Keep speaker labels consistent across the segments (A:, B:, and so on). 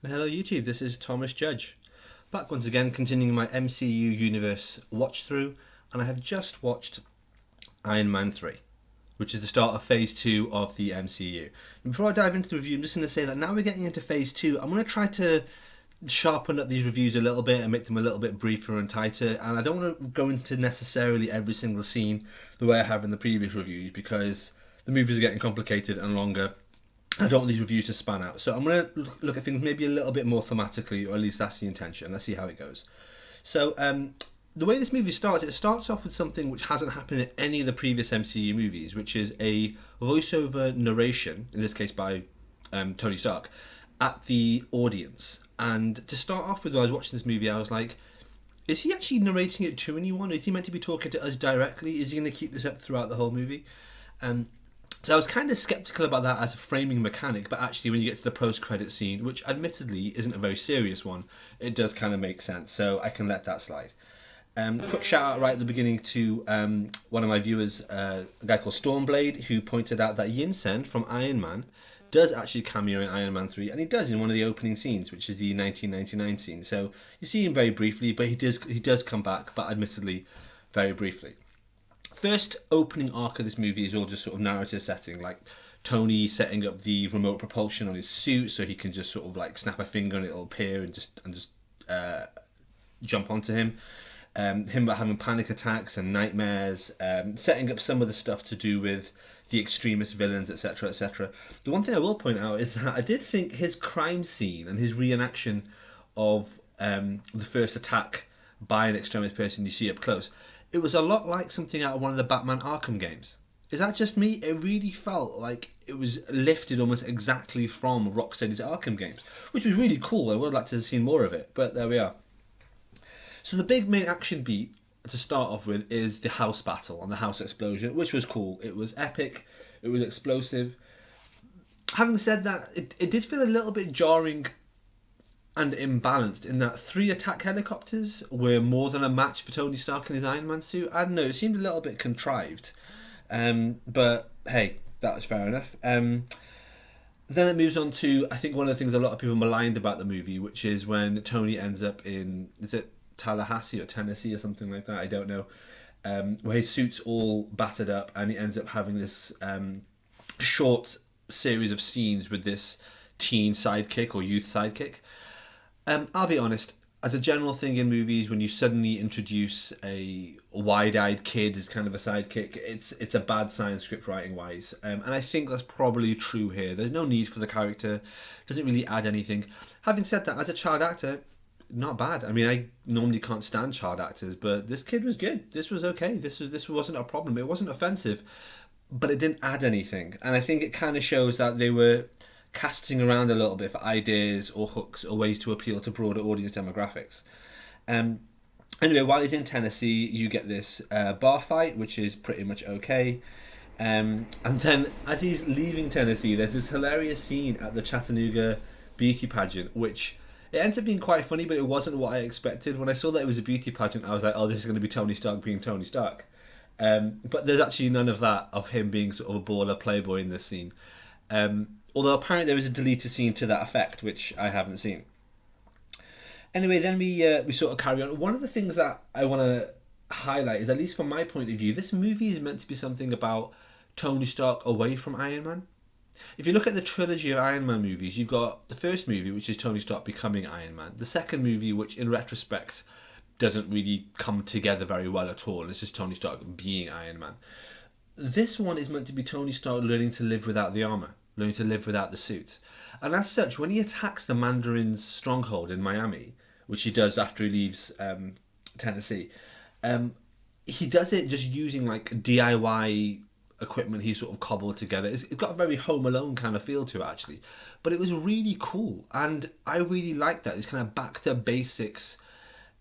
A: Hello YouTube, this is Thomas Judge. Back once again, continuing my MCU universe watch through, and I have just watched Iron Man 3, which is the start of phase 2 of the MCU. And before I dive into the review, I'm just going to say that now we're getting into phase 2, I'm going to try to sharpen up these reviews a little bit and make them a little bit briefer and tighter, and I don't want to go into necessarily every single scene the way I have in the previous reviews because the movies are getting complicated and longer. I don't want these reviews to span out. So I'm going to look at things maybe a little bit more thematically, or at least that's the intention. Let's see how it goes. So the way this movie starts, it starts off with something which hasn't happened in any of the previous MCU movies, which is a voiceover narration, in this case by Tony Stark, at the audience. And to start off with, when I was watching this movie, I was like, is he actually narrating it to anyone? Is he meant to be talking to us directly? Is he going to keep this up throughout the whole movie? So I was kind of skeptical about that as a framing mechanic, but actually when you get to the post-credit scene, which admittedly isn't a very serious one, it does kind of make sense, so I can let that slide. Quick shout out right at the beginning to one of my viewers, a guy called Stormblade, who pointed out that Yinsen from Iron Man does actually cameo in Iron Man 3, and he does in one of the opening scenes, which is the 1999 scene. So you see him very briefly, but he does come back, but admittedly very briefly. First opening arc of this movie is all just sort of narrative setting, like Tony setting up the remote propulsion on his suit so he can just sort of like snap a finger and it'll appear and just jump onto him. Him having panic attacks and nightmares, setting up some of the stuff to do with the extremist villains, etc., etc. The one thing I will point out is that I did think his crime scene and his reenaction of the first attack by an extremist person you see up close, it was a lot like something out of one of the Batman Arkham games. Is that just me? It really felt like it was lifted almost exactly from Rocksteady's Arkham games, which was really cool. I would have liked to have seen more of it, but there we are. So the big main action beat to start off with is the house battle and the house explosion, which was cool. It was epic. It was explosive. Having said that, it did feel a little bit jarring and imbalanced in that 3 attack helicopters were more than a match for Tony Stark in his Iron Man suit. I don't know, it seemed a little bit contrived. But hey, that was fair enough. Then it moves on to, I think, one of the things a lot of people maligned about the movie, which is when Tony ends up in, is it Tallahassee or Tennessee or something like that? I don't know. Where his suit's all battered up and he ends up having this short series of scenes with this teen sidekick or youth sidekick. I'll be honest, as a general thing in movies, when you suddenly introduce a wide-eyed kid as kind of a sidekick, it's a bad sign script writing wise. And I think that's probably true here. There's no need for the character. It doesn't really add anything. Having said that, as a child actor, not bad. I mean, I normally can't stand child actors, but this kid was good. This was okay. This wasn't a problem. It wasn't offensive, but it didn't add anything. And I think it kind of shows that they were casting around a little bit for ideas or hooks or ways to appeal to broader audience demographics. Anyway, while he's in Tennessee, you get this bar fight, which is pretty much okay. And then as he's leaving Tennessee, there's this hilarious scene at the Chattanooga beauty pageant, which it ends up being quite funny, but it wasn't what I expected. When I saw that it was a beauty pageant, I was like, oh, this is going to be Tony Stark being Tony Stark. But there's actually none of that, of him being sort of a baller playboy in this scene. Although apparently there is a deleted scene to that effect, which I haven't seen. Anyway, then we sort of carry on. One of the things that I want to highlight is, at least from my point of view, this movie is meant to be something about Tony Stark away from Iron Man. If you look at the trilogy of Iron Man movies, you've got the first movie, which is Tony Stark becoming Iron Man. The second movie, which in retrospect doesn't really come together very well at all. It's just Tony Stark being Iron Man. This one is meant to be Tony Stark learning to live without the armor, learning to live without the suit. And as such, when he attacks the Mandarin's stronghold in Miami, which he does after he leaves Tennessee, he does it just using like DIY equipment he sort of cobbled together. It's got a very Home Alone kind of feel to it, actually. But it was really cool, and I really like that. It's kind of back to basics,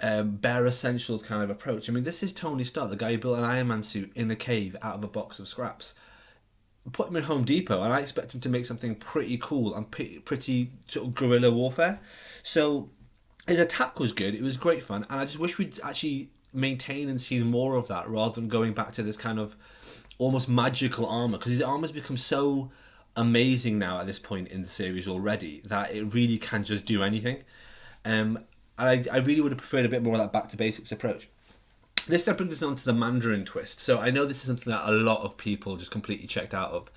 A: bare essentials kind of approach. I mean, this is Tony Stark, the guy who built an Iron Man suit in a cave out of a box of scraps. Put him in Home Depot, and I expect him to make something pretty cool and pretty sort of guerrilla warfare. So his attack was good. It was great fun, and I just wish we'd actually maintain and see more of that rather than going back to this kind of almost magical armor, because his armor's become so amazing now at this point in the series already that it really can just do anything. I really would have preferred a bit more of that back to basics approach. This then brings us on to the Mandarin twist. So I know this is something that a lot of people just completely checked out of.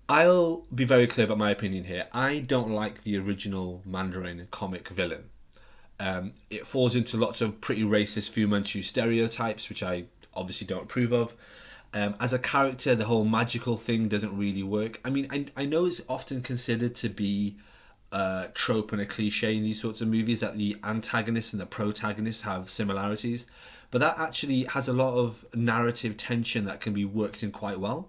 A: I'll be very clear about my opinion here. I don't like the original Mandarin comic villain. It falls into lots of pretty racist Fu Manchu stereotypes, which I obviously don't approve of. As a character, the whole magical thing doesn't really work. I mean, I know it's often considered to be a trope and a cliche in these sorts of movies that the antagonist and the protagonist have similarities, but that actually has a lot of narrative tension that can be worked in quite well.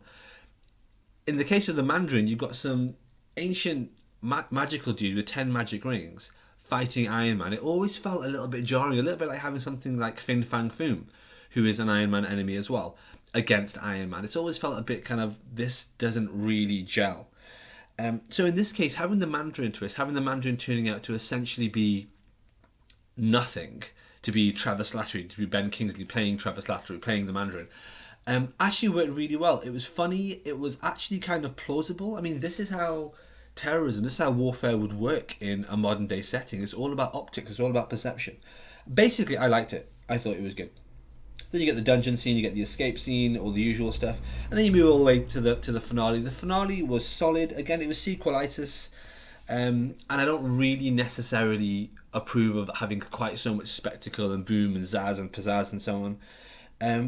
A: In the case of the Mandarin, you've got some ancient magical dude with 10 magic rings fighting Iron Man. It always felt a little bit jarring, a little bit like having something like Fin Fang Foom, who is an Iron Man enemy as well, against Iron Man. It's always felt a bit kind of, this doesn't really gel. So in this case, having the Mandarin twist, having the Mandarin turning out to essentially be nothing, to be Travis Slattery, to be Ben Kingsley playing Travis Slattery, playing the Mandarin, actually worked really well. It was funny. It was actually kind of plausible. I mean, this is how terrorism, this is how warfare would work in a modern day setting. It's all about optics. It's all about perception. Basically, I liked it. I thought it was good. Then you get the dungeon scene, you get the escape scene, all the usual stuff, and then you move all the way to the finale. The finale was solid. Again, it was sequelitis, and I don't really necessarily approve of having quite so much spectacle and boom and zazz and pizzazz and so on.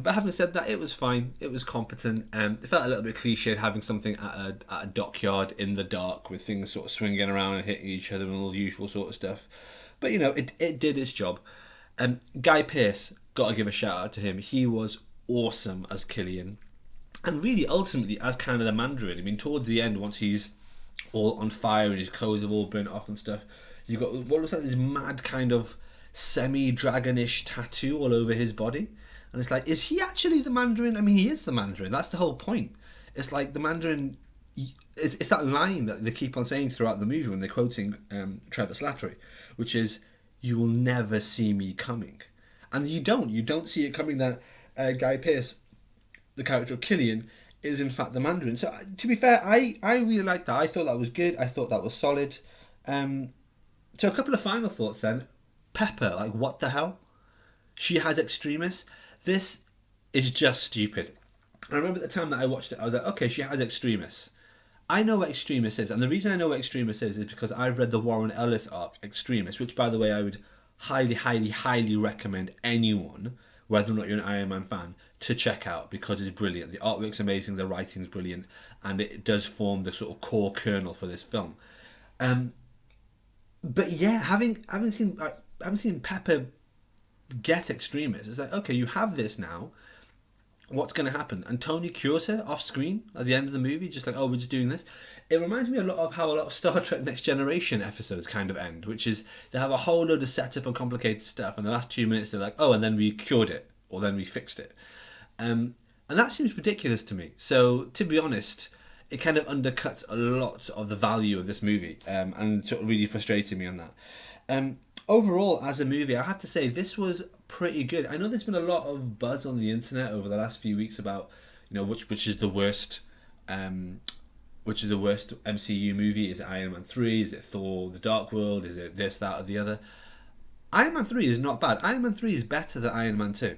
A: But having said that, it was fine. It was competent. It felt a little bit cliched having something at a dockyard in the dark with things sort of swinging around and hitting each other and all the usual sort of stuff. But you know, it did its job. Guy Pearce, got to give a shout out to him. He was awesome as Killian, and really ultimately as kind of the Mandarin. I mean, towards the end, once he's all on fire and his clothes have all burnt off and stuff, you've got what looks like this mad kind of semi-dragonish tattoo all over his body. And it's like, is he actually the Mandarin? I mean, he is the Mandarin. That's the whole point. It's like the Mandarin. It's that line that they keep on saying throughout the movie when they're quoting Trevor Slattery, which is, "You will never see me coming," and you don't see it coming. That Guy Pearce, the character of Killian, is in fact the Mandarin. So to be fair, I really liked that. I thought that was good. I thought that was solid. So a couple of final thoughts then. Pepper, like, what the hell? She has extremis. This is just stupid. I remember at the time that I watched it, I was like, okay, she has extremis. I know what extremis is, and the reason I know what extremis is because I've read the Warren Ellis arc, Extremis, which, by the way, I would highly, highly, highly recommend anyone, whether or not you're an Iron Man fan, to check out, because it's brilliant. The artwork's amazing, the writing's brilliant, and it does form the sort of core kernel for this film. But yeah, having seen Pepper get extremists, it's like, okay, you have this now, what's going to happen? And Tony cures her off screen at the end of the movie, just like, oh, we're just doing this. It reminds me a lot of how a lot of Star Trek Next Generation episodes kind of end, which is they have a whole load of setup and complicated stuff, and the last 2 minutes they're like, oh, and then we cured it, or then we fixed it. And that seems ridiculous to me. So to be honest, it kind of undercuts a lot of the value of this movie, and sort of really frustrated me on that. Overall, as a movie, I have to say this was pretty good. I know there's been a lot of buzz on the internet over the last few weeks about, you know, which is the worst, MCU movie. Is it Iron Man 3? Is it Thor: The Dark World? Is it this, that, or the other? Iron Man 3 is not bad. Iron Man 3 is better than Iron Man 2.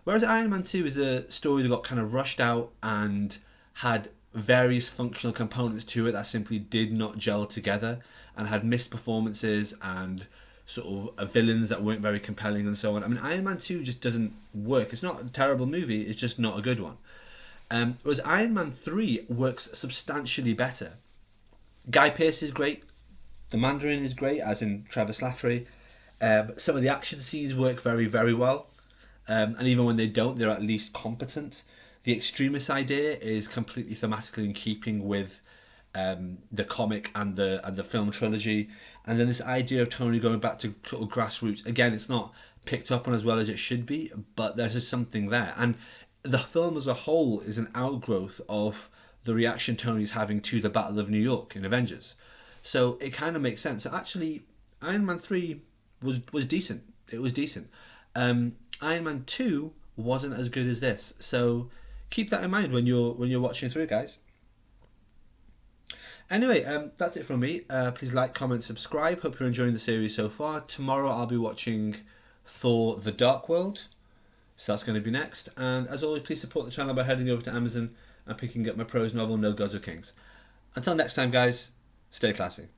A: Whereas Iron Man 2 is a story that got kind of rushed out and had various functional components to it that simply did not gel together and had missed performances and sort of villains that weren't very compelling and so on. I mean, Iron Man 2 just doesn't work. It's not a terrible movie, it's just not a good one. Whereas Iron Man 3 works substantially better. Guy Pearce is great. The Mandarin is great, as in Travis Slattery. Some of the action scenes work very, very well. And even when they don't, they're at least competent. The extremist idea is completely thematically in keeping with the comic and the film trilogy, and then this idea of Tony going back to sort of grassroots. Again, it's not picked up on as well as it should be, but there's just something there. And the film as a whole is an outgrowth of the reaction Tony's having to the Battle of New York in Avengers. So it kind of makes sense. So actually, Iron Man 3 was decent. It was decent. Iron Man 2 wasn't as good as this. So keep that in mind when you're watching through, guys. Anyway, that's it from me. Please like, comment, subscribe. Hope you're enjoying the series so far. Tomorrow I'll be watching Thor: The Dark World. So that's going to be next. And as always, please support the channel by heading over to Amazon and picking up my prose novel, No Gods or Kings. Until next time, guys, stay classy.